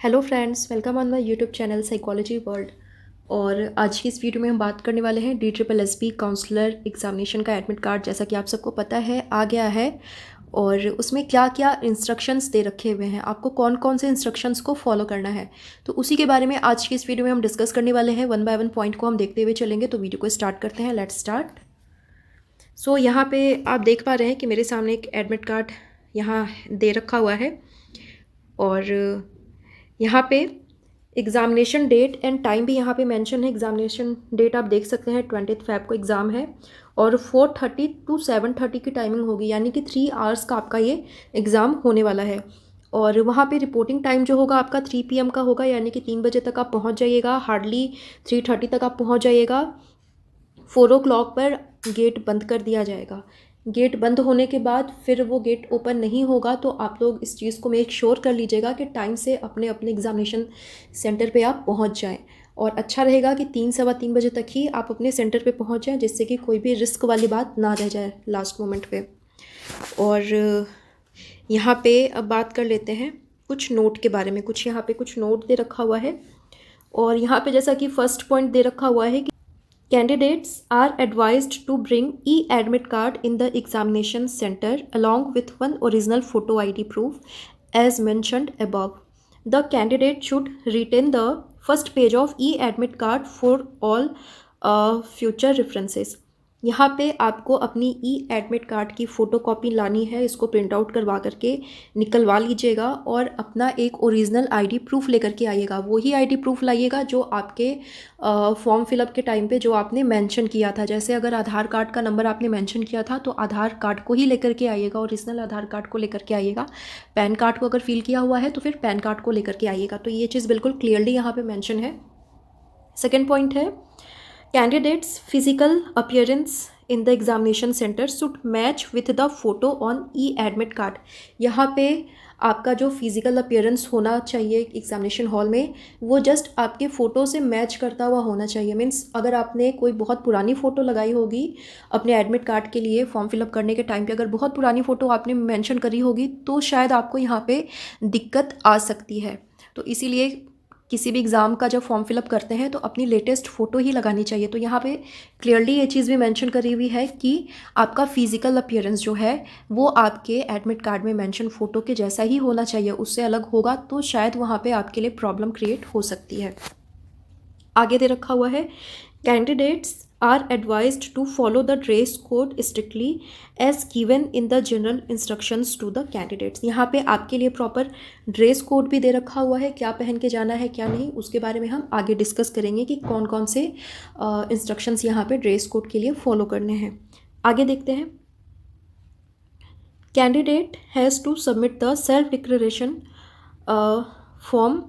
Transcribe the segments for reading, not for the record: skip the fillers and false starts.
Hello friends, welcome on my YouTube channel psychology world. और आज की इस वीडियो में हम बात करने वाले हैं DSSB काउंसलर एग्जामिनेशन का एडमिट कार्ड। जैसा कि आप सबको पता है आ गया है और उसमें क्या क्या इंस्ट्रक्शंस दे रखे हुए हैं, आपको कौन कौन से इंस्ट्रक्शंस को फॉलो करना है, तो उसी के बारे में आज की इस वीडियो में हम डिस्कस करने वाले हैं। वन बाय वन पॉइंट को हम देखते हुए चलेंगे, तो वीडियो को स्टार्ट करते हैं। Let's start. सो यहाँ पे आप देख पा रहे हैं कि मेरे सामने एक एडमिट कार्ड यहाँ दे रखा हुआ है और यहाँ पे एग्ज़ामिनेशन डेट एंड टाइम भी यहाँ पे मेंशन है। एग्ज़ामिनेशन डेट आप देख सकते हैं 20 फ़रवरी को एग्ज़ाम है और 4:30 to 7:30 की टाइमिंग होगी, यानी कि 3 आवर्स का आपका ये एग्ज़ाम होने वाला है। और वहाँ पे रिपोर्टिंग टाइम जो होगा आपका 3 PM का होगा, यानी कि 3 बजे तक आप पहुँच जाइएगा। हार्डली 3:30 तक आप पहुँच जाइएगा। 4 o'clock पर गेट बंद कर दिया जाएगा। गेट बंद होने के बाद फिर वो गेट ओपन नहीं होगा, तो आप लोग इस चीज़ को मेक श्योर कर लीजिएगा कि टाइम से अपने अपने एग्ज़ामिनेशन सेंटर पे आप पहुंच जाएं। और अच्छा रहेगा कि 3 सवा 3 बजे तक ही आप अपने सेंटर पे पहुंच जाएं, जिससे कि कोई भी रिस्क वाली बात ना रह जाए लास्ट मोमेंट पे। और यहाँ पे अब बात कर लेते हैं कुछ नोट के बारे में। कुछ यहाँ पे कुछ नोट दे रखा हुआ है और यहाँ पे जैसा कि फर्स्ट पॉइंट दे रखा हुआ है कि candidates are advised to bring e-admit card in the examination center along with one original photo ID proof as mentioned above. The candidate should retain the first page of e-admit card for all future references. यहाँ पे आपको अपनी ई admit card की photo copy लानी है। इसको print out करवा करके निकलवा लीजिएगा और अपना एक ओरिजिनल आईडी प्रूफ लेकर के आइएगा। वही आईडी प्रूफ लाइएगा जो आपके फॉर्म फिलअप के टाइम पे जो आपने मेंशन किया था। जैसे अगर आधार कार्ड का नंबर आपने मेंशन किया था तो आधार कार्ड को ही लेकर के आइएगा, ओरिजिनल आधार कार्ड को लेकर के आइएगा। पैन कार्ड को अगर फिल किया हुआ है तो फिर पैन कार्ड को लेकर के आइएगा। तो ये चीज़ बिल्कुल क्लियरली यहाँ पे मेंशन है। सेकेंड पॉइंट है, candidates physical appearance in the examination center should match with the photo on e-admit card. यहाँ पे आपका जो फिज़िकल अपीयरेंस होना चाहिए एग्जामिनेशन हॉल में, वो जस्ट आपके फ़ोटो से मैच करता हुआ होना चाहिए। मीन्स अगर आपने कोई बहुत पुरानी फ़ोटो लगाई होगी अपने एडमिट कार्ड के लिए फॉर्म फिलअप करने के टाइम पे, अगर बहुत पुरानी फ़ोटो आपने मेंशन करी होगी तो शायद आपको यहाँ पे दिक्कत आ सकती है। तो इसीलिए किसी भी एग्ज़ाम का जब फॉर्म फिलअप करते हैं तो अपनी लेटेस्ट फ़ोटो ही लगानी चाहिए। तो यहाँ पे क्लियरली ये चीज़ भी मेंशन करी हुई है कि आपका फिज़िकल अपीयरेंस जो है वो आपके एडमिट कार्ड में मेंशन फ़ोटो के जैसा ही होना चाहिए। उससे अलग होगा तो शायद वहाँ पे आपके लिए प्रॉब्लम क्रिएट हो सकती है। आगे दे रखा हुआ है, candidates are advised to follow the dress code strictly as given in the general instructions to the candidates. यहाँ पे आपके लिए प्रॉपर ड्रेस कोड भी दे रखा हुआ है, क्या पहन के जाना है क्या नहीं, उसके बारे में हम आगे डिस्कस करेंगे कि कौन कौन से इंस्ट्रक्शंस यहाँ पे ड्रेस कोड के लिए फॉलो करने हैं। आगे देखते हैं, candidate has to submit the self declaration form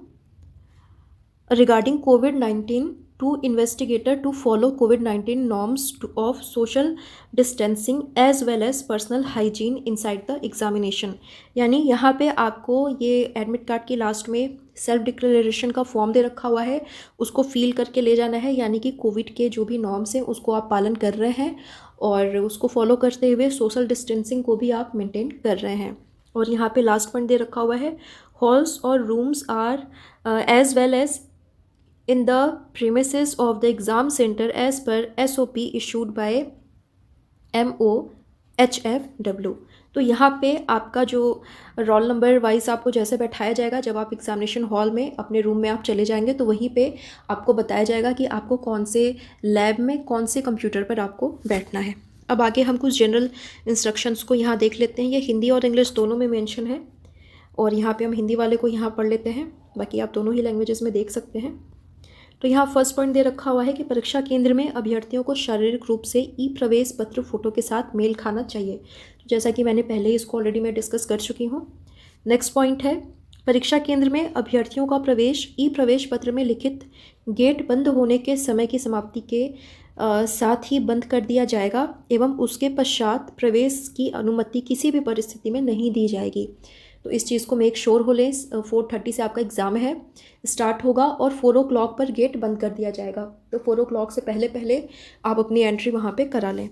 regarding COVID-19 to investigator to follow COVID-19 norms of social distancing as well as personal hygiene inside the examination. यानी यहाँ पे आपको ये एडमिट कार्ड की लास्ट में सेल्फ डिक्लेरेशन का form दे रखा हुआ है, उसको फिल करके ले जाना है। यानी कि कोविड के जो भी नॉर्म्स हैं उसको आप पालन कर रहे हैं और उसको फॉलो करते हुए सोशल डिस्टेंसिंग को भी आप मेंटेन कर रहे हैं। और यहाँ पे लास्ट पॉइंट दे रखा हुआ है, हॉल्स और rooms are as well as in the premises of the exam center as per SOP issued by MOHFW. तो यहाँ पे आपका जो रोल नंबर वाइज आपको जैसे बैठाया जाएगा, जब आप एग्जामिनेशन हॉल में अपने रूम में आप चले जाएंगे तो वहीं पे आपको बताया जाएगा कि आपको कौन से लैब में कौन से कंप्यूटर पर आपको बैठना है। अब आगे हम कुछ जनरल इंस्ट्रक्शंस को यहाँ देख लेते हैं। ये हिंदी और इंग्लिश दोनों में मेंशन है और यहाँ पे हम हिंदी वाले को यहाँ पढ़ लेते हैं, बाकी आप दोनों ही लैंग्वेजेस में देख सकते हैं। तो यहाँ फर्स्ट पॉइंट दे रखा हुआ है कि परीक्षा केंद्र में अभ्यर्थियों को शारीरिक रूप से ई प्रवेश पत्र फोटो के साथ मेल खाना चाहिए। तो जैसा कि मैंने पहले ही इसको ऑलरेडी मैं डिस्कस कर चुकी हूँ। नेक्स्ट पॉइंट है, परीक्षा केंद्र में अभ्यर्थियों का प्रवेश ई प्रवेश पत्र में लिखित गेट बंद होने के समय की समाप्ति के साथ ही बंद कर दिया जाएगा एवं उसके पश्चात प्रवेश की अनुमति किसी भी परिस्थिति में नहीं दी जाएगी। तो इस चीज़ को मेक श्योर हो लें। 4:30 से आपका एग्ज़ाम है, स्टार्ट होगा और 4 o'clock पर गेट बंद कर दिया जाएगा। तो 4 o'clock से पहले पहले आप अपनी एंट्री वहाँ पे करा लें।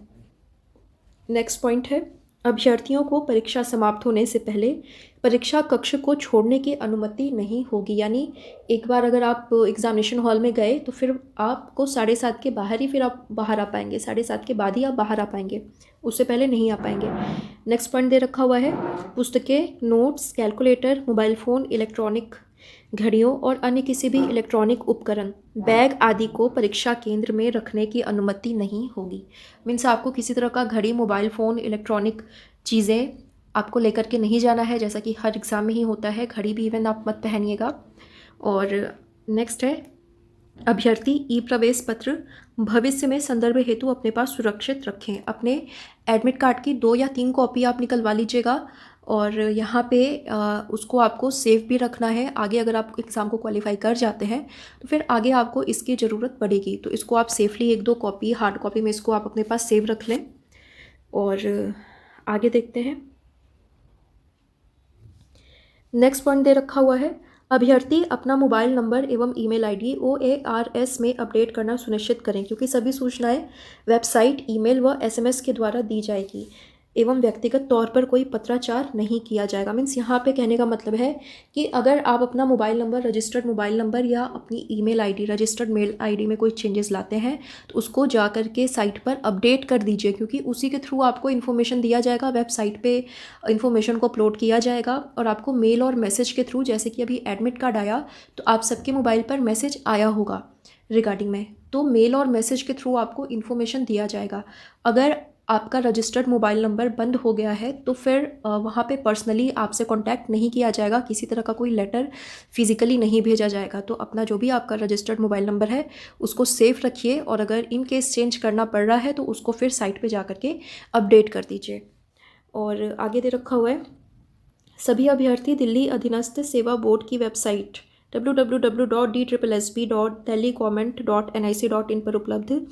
नेक्स्ट पॉइंट है, अभ्यर्थियों को परीक्षा समाप्त होने से पहले परीक्षा कक्ष को छोड़ने की अनुमति नहीं होगी। यानी एक बार अगर आप एग्जामिनेशन हॉल में गए तो फिर आपको 7:30 के बाहर ही फिर आप बाहर आ पाएंगे, 7:30 के बाद ही आप बाहर आ पाएंगे, उससे पहले नहीं आ पाएंगे। नेक्स्ट पॉइंट दे रखा हुआ है, पुस्तकें, notes, calculator, mobile phone, electronic घड़ियों और अन्य किसी भी इलेक्ट्रॉनिक उपकरण, बैग आदि को परीक्षा केंद्र में रखने की अनुमति नहीं होगी। मीन्स आपको किसी तरह का घड़ी, मोबाइल फ़ोन, इलेक्ट्रॉनिक चीज़ें आपको लेकर के नहीं जाना है, जैसा कि हर एग्ज़ाम में ही होता है। घड़ी भी इवन आप मत पहनिएगा। और नेक्स्ट है, अभ्यर्थी ई प्रवेश पत्र भविष्य में संदर्भ हेतु अपने पास सुरक्षित रखें। अपने एडमिट कार्ड की 2 या 3 कॉपी आप निकलवा लीजिएगा और यहाँ पे उसको आपको सेव भी रखना है। आगे अगर आप एग्ज़ाम को क्वालिफाई कर जाते हैं तो फिर आगे आपको इसकी ज़रूरत पड़ेगी, तो इसको आप सेफली 1-2 कॉपी हार्ड कॉपी में इसको आप अपने पास सेव रख लें। और आगे देखते हैं, नेक्स्ट पॉइंट दे रखा हुआ है, अभ्यर्थी अपना मोबाइल नंबर एवं ईमेल आईडी OARS में अपडेट करना सुनिश्चित करें, क्योंकि सभी सूचनाएं वेबसाइट, ईमेल व SMS के द्वारा दी जाएगी एवं व्यक्तिगत तौर पर कोई पत्राचार नहीं किया जाएगा। मीन्स यहाँ पे कहने का मतलब है कि अगर आप अपना mobile number, registered mobile number या अपनी email ID, registered mail ID में कोई चेंजेस लाते हैं तो उसको जा कर के साइट पर अपडेट कर दीजिए, क्योंकि उसी के थ्रू आपको इन्फॉर्मेशन दिया जाएगा, वेबसाइट पे इन्फॉर्मेशन को अपलोड किया जाएगा और आपको मेल और मैसेज के थ्रू, जैसे कि अभी एडमिट कार्ड आया तो आप सबके मोबाइल पर मैसेज आया होगा रिगार्डिंग में, तो मेल और मैसेज के थ्रू आपको इन्फॉर्मेशन दिया जाएगा। अगर आपका रजिस्टर्ड मोबाइल नंबर बंद हो गया है तो फिर वहाँ पे पर्सनली आपसे कांटेक्ट नहीं किया जाएगा, किसी तरह का कोई लेटर फिजिकली नहीं भेजा जाएगा। तो अपना जो भी आपका रजिस्टर्ड मोबाइल नंबर है उसको सेफ रखिए और अगर इन केस चेंज करना पड़ रहा है तो उसको फिर साइट पे जा कर के अपडेट कर दीजिए। और आगे दे रखा हुआ है, सभी अभ्यर्थी दिल्ली अधीनस्थ सेवा बोर्ड की वेबसाइट www.DSSB.delhi-government.nic.in पर उपलब्ध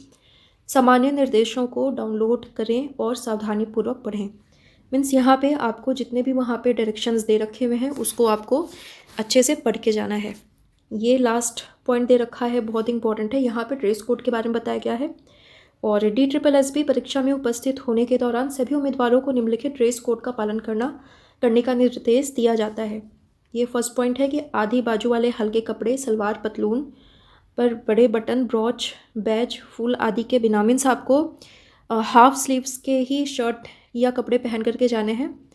सामान्य निर्देशों को डाउनलोड करें और सावधानीपूर्वक पढ़ें। मीन्स यहाँ पे आपको जितने भी वहाँ पे डायरेक्शंस दे रखे हुए हैं उसको आपको अच्छे से पढ़ के जाना है। ये लास्ट पॉइंट दे रखा है, बहुत इंपॉर्टेंट है। यहाँ पे ड्रेस कोड के बारे में बताया गया है। और DSSB परीक्षा में उपस्थित होने के दौरान सभी उम्मीदवारों को निम्नलिखित ड्रेस कोड का पालन करने का निर्देश दिया जाता है। ये फर्स्ट पॉइंट है कि आधी बाजू वाले हल्के कपड़े, सलवार, पतलून पर बड़े बटन, ब्रॉच, बैज, फूल आदि के बिना, मीन्स आपको हाफ स्लीव्स के ही शर्ट या कपड़े पहन करके जाने हैं।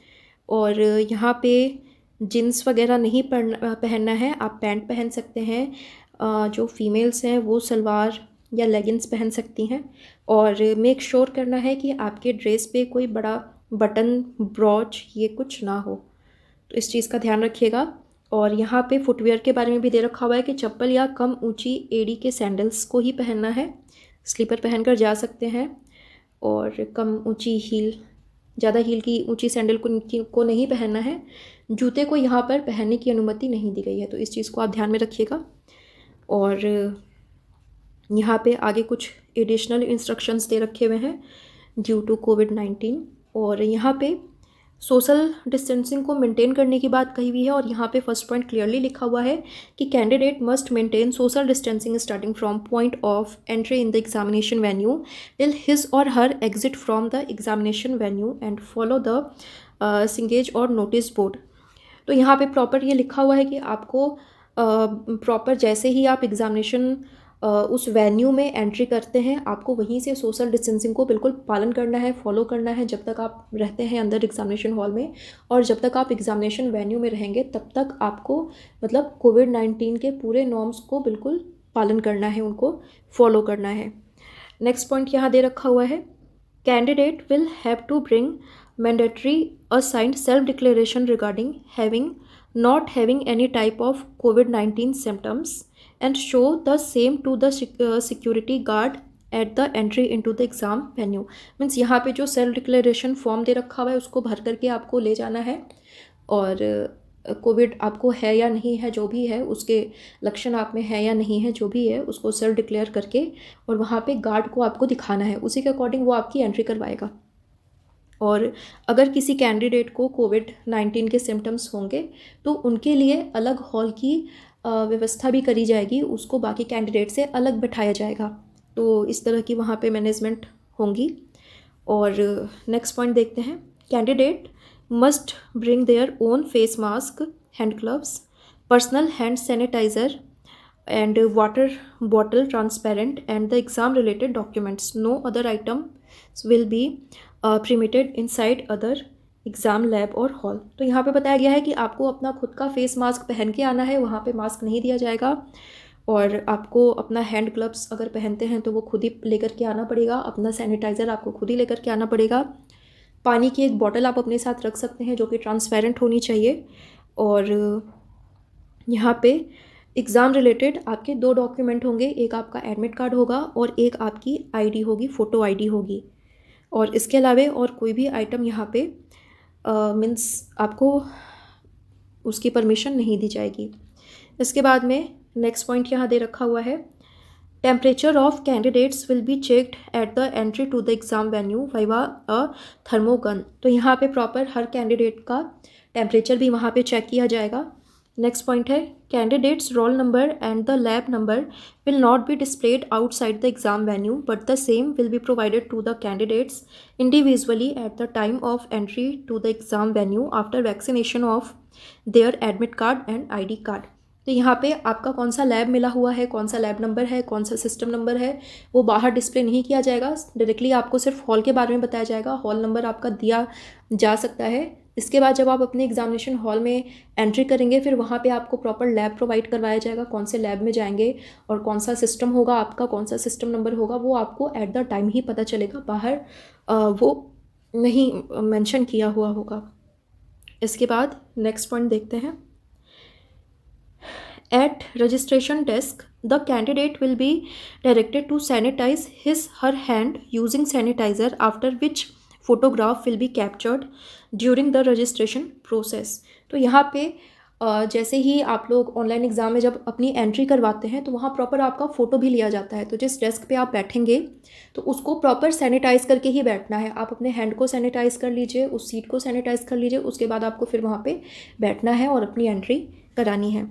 और यहाँ पे जीन्स वगैरह नहीं पहनना है, आप पैंट पहन सकते हैं। जो फीमेल्स हैं वो सलवार या लेगिंग्स पहन सकती हैं। और मेक श्योर करना है कि आपके ड्रेस पे कोई बड़ा बटन, ब्रॉच ये कुछ ना हो, तो इस चीज़ का ध्यान रखिएगा। और यहाँ पे फुटवेयर के बारे में भी दे रखा हुआ है कि चप्पल या कम ऊंची एड़ी के सैंडल्स को ही पहनना है, स्लीपर पहनकर जा सकते हैं। और कम ऊंची हील, ज़्यादा हील की ऊंची सैंडल को नहीं पहनना है। जूते को यहाँ पर पहनने की अनुमति नहीं दी गई है, तो इस चीज़ को आप ध्यान में रखिएगा। और यहाँ पे आगे कुछ एडिशनल इंस्ट्रक्शंस दे रखे हुए हैं ड्यू टू कोविड-19। और यहाँ पे सोशल डिस्टेंसिंग को मेंटेन करने की बात कही हुई है। और यहाँ पे फर्स्ट पॉइंट क्लियरली लिखा हुआ है कि candidate must maintain social distancing starting from point of entry in the examination venue till his और her exit from the examination venue and follow the signage और नोटिस बोर्ड। तो यहाँ पे proper ये लिखा हुआ है कि आपको प्रॉपर जैसे ही आप एग्जामिनेशन उस वेन्यू में एंट्री करते हैं आपको वहीं से सोशल डिस्टेंसिंग को बिल्कुल पालन करना है, फॉलो करना है जब तक आप रहते हैं अंदर एग्जामिनेशन हॉल में। और जब तक आप एग्जामिनेशन वेन्यू में रहेंगे तब तक आपको मतलब कोविड-19 के पूरे नॉर्म्स को बिल्कुल पालन करना है, उनको फॉलो करना है। नेक्स्ट पॉइंट यहाँ दे रखा हुआ है, candidate will have to bring mandatory assigned self declaration regarding not having any type of COVID-19 symptoms and show the same to the security guard at the entry into the exam venue। Means यहाँ पे जो self declaration form दे रखा हुआ है उसको भर करके आपको ले जाना है। और कोविड आपको है या नहीं है, जो भी है उसके लक्षण आप में है या नहीं है, जो भी है उसको सेल्फ डिक्लेयर करके और वहाँ पे गार्ड को आपको दिखाना है, उसी के अकॉर्डिंग वो आपकी एंट्री करवाएगा। और अगर किसी कैंडिडेट को कोविड-19 के सिम्टम्स होंगे तो उनके लिए अलग हॉल की व्यवस्था भी करी जाएगी, उसको बाकी कैंडिडेट से अलग बिठाया जाएगा। तो इस तरह की वहाँ पे मैनेजमेंट होंगी। और नेक्स्ट पॉइंट देखते हैं, candidate must bring their own face mask, hand gloves, personal hand sanitizer and water bottle transparent and the exam related documents. No other items will be permitted inside other exam lab और hall. तो यहाँ पे बताया गया है कि आपको अपना खुद का फेस मास्क पहन के आना है, वहाँ पे मास्क नहीं दिया जाएगा। और आपको अपना हैंड ग्लव्स अगर पहनते हैं तो वो खुद ही लेकर के आना पड़ेगा। अपना सैनिटाइज़र आपको खुद ही लेकर के आना पड़ेगा। पानी की एक बॉटल आप अपने साथ रख सकते हैं जो कि ट्रांसपेरेंट होनी चाहिए। और यहाँ पे एग्ज़ाम रिलेटेड आपके 2 डॉक्यूमेंट होंगे, एक आपका एडमिट कार्ड होगा और एक आपकी आईडी होगी, फ़ोटो आईडी होगी। और इसके अलावा और कोई भी आइटम यहाँ पे मीन्स आपको उसकी परमिशन नहीं दी जाएगी। इसके बाद में नेक्स्ट पॉइंट यहाँ दे रखा हुआ है, temperature of candidates will be checked at the entry to the exam venue via a thermogun. तो यहाँ पे प्रॉपर हर कैंडिडेट का टेम्परेचर भी वहाँ पे चेक किया जाएगा। नेक्स्ट पॉइंट है, candidates roll number and the lab number will not be displayed outside the exam venue but the same will be provided to the candidates individually at the time of entry to the exam venue after vaccination of their admit card and ID card. तो यहाँ पे आपका कौन सा lab मिला हुआ है, कौन सा लैब नंबर है, कौन सा सिस्टम नंबर है, वो बाहर डिस्प्ले नहीं किया जाएगा। डायरेक्टली आपको सिर्फ हॉल के बारे में बताया जाएगा, हॉल नंबर आपका दिया जा सकता है। इसके बाद जब आप अपने एग्जामिनेशन हॉल में एंट्री करेंगे फिर वहाँ पे आपको प्रॉपर लैब प्रोवाइड करवाया जाएगा, कौन से लैब में जाएंगे और कौन सा सिस्टम होगा आपका, कौन सा सिस्टम नंबर होगा, वो आपको एट द टाइम ही पता चलेगा, बाहर वो नहीं मेंशन किया हुआ होगा। इसके बाद नेक्स्ट पॉइंट देखते हैं, at registration desk the candidate will be directed to sanitize her hand using sanitizer after which photograph will be captured during the registration process। तो यहाँ पे जैसे ही आप लोग ऑनलाइन एग्ज़ाम में जब अपनी एंट्री करवाते हैं तो वहाँ प्रॉपर आपका फ़ोटो भी लिया जाता है। तो जिस डेस्क पे आप बैठेंगे तो उसको प्रॉपर सैनिटाइज़ करके ही बैठना है। आप अपने हैंड को सैनिटाइज़ कर लीजिए, उस सीट को सैनिटाइज़ कर लीजिए, उसके बाद आपको फिर वहाँ पे बैठना है और अपनी एंट्री करानी है।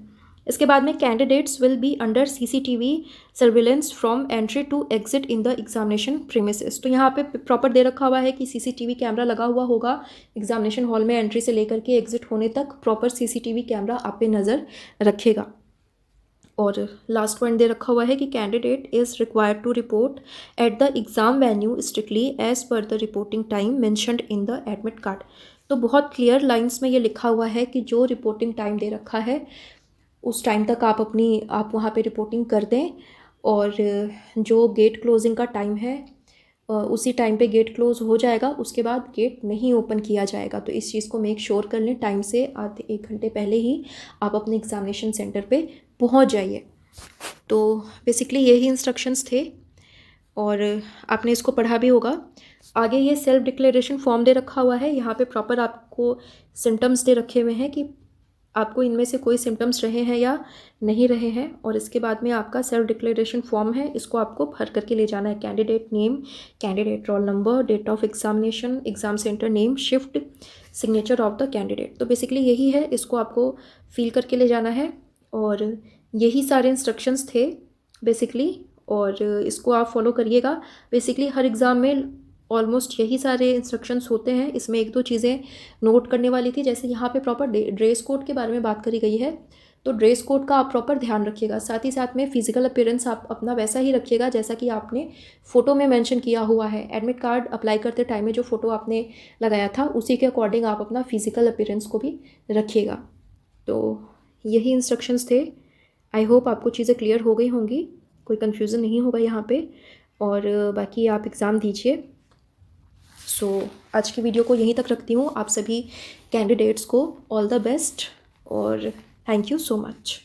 इसके बाद में candidates will be under CCTV surveillance from entry to exit in the examination premises. तो यहाँ पे प्रॉपर दे रखा हुआ है कि सीसीटीवी कैमरा लगा हुआ होगा एग्जामिनेशन हॉल में एंट्री से लेकर के एग्जिट होने तक, प्रॉपर सीसीटीवी कैमरा आप पे नज़र रखेगा। और लास्ट पॉइंट दे रखा हुआ है कि candidate is required to report at the exam venue strictly as per the reporting time mentioned in the admit card. तो बहुत क्लियर लाइंस में ये लिखा हुआ है कि जो रिपोर्टिंग टाइम दे रखा है उस टाइम तक आप वहाँ पे रिपोर्टिंग कर दें, और जो गेट क्लोजिंग का टाइम है उसी टाइम पे गेट क्लोज़ हो जाएगा, उसके बाद गेट नहीं ओपन किया जाएगा। तो इस चीज़ को मेक श्योर कर लें, टाइम से आधे 1 घंटे पहले ही आप अपने एग्ज़ामिनेशन सेंटर पे पहुँच जाइए। तो बेसिकली यही इंस्ट्रक्शंस थे और आपने इसको पढ़ा भी होगा। आगे ये सेल्फ डिक्लेरेशन फॉर्म दे रखा हुआ है, यहाँ पे प्रॉपर आपको सिम्टम्स दे रखे हुए हैं कि आपको इनमें से कोई सिम्टम्स रहे हैं या नहीं रहे हैं। और इसके बाद में आपका सेल्फ डिक्लेरेशन फॉर्म है, इसको आपको भर करके ले जाना है। Candidate name, candidate roll number, date of examination, exam centre name, shift, signature of the candidate. तो बेसिकली यही है, इसको आपको फिल करके ले जाना है और यही सारे इंस्ट्रक्शंस थे बेसिकली, और इसको आप फॉलो करिएगा। बेसिकली हर एग्ज़ाम में ऑलमोस्ट यही सारे इंस्ट्रक्शंस होते हैं। इसमें 1-2 चीज़ें नोट करने वाली थी, जैसे यहाँ पे प्रॉपर ड्रेस कोड के बारे में बात करी गई है, तो ड्रेस कोड का आप प्रॉपर ध्यान रखिएगा। साथ ही साथ में फ़िज़िकल अपीयरेंस आप अपना वैसा ही रखिएगा जैसा कि आपने फ़ोटो में मेंशन किया हुआ है। एडमिट कार्ड अप्लाई करते टाइम में जो फ़ोटो आपने लगाया था उसी के अकॉर्डिंग आप अपना फ़िज़िकल अपीयरेंस को भी रखिएगा। तो यही इंस्ट्रक्शंस थे। आई होप आपको चीज़ें क्लियर हो गई होंगी, कोई कन्फ्यूज़न नहीं होगा यहाँ पर, और बाकी आप एग्ज़ाम दीजिए। आज की वीडियो को यहीं तक रखती हूँ। आप सभी कैंडिडेट्स को ऑल द बेस्ट और थैंक यू सो मच।